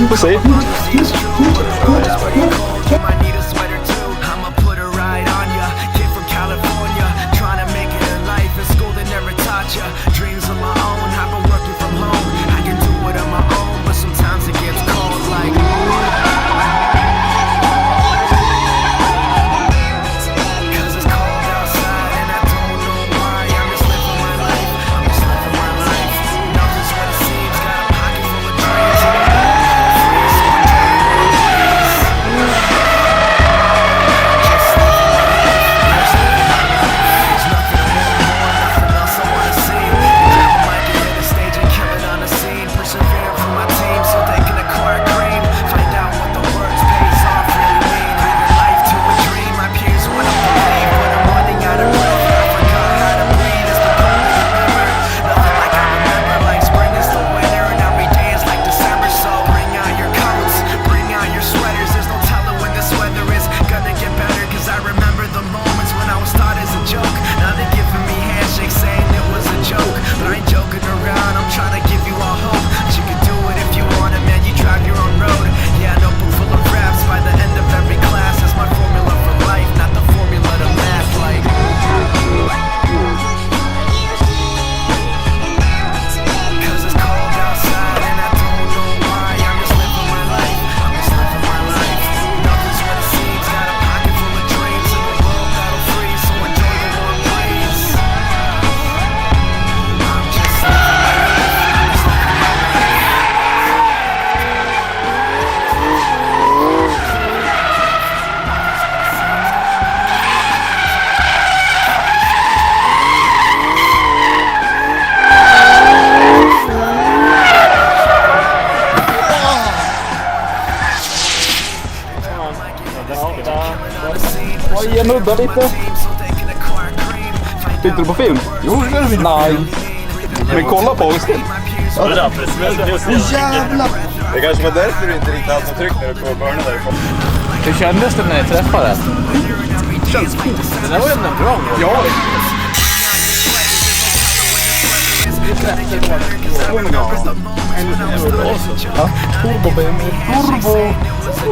Får se. Jag nuddar lite. Tyckte du på film? Jo, det är det. Nej. Men kolla på oss. Ja, det är jävlar. Det kanske var därför du inte riktigt hade något tryck när du kom och började därifrån. Hur kändes det när ni träffade? Känns fint. Det där var ju en bra. Ja. Ja, turbo BMW.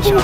Turbo.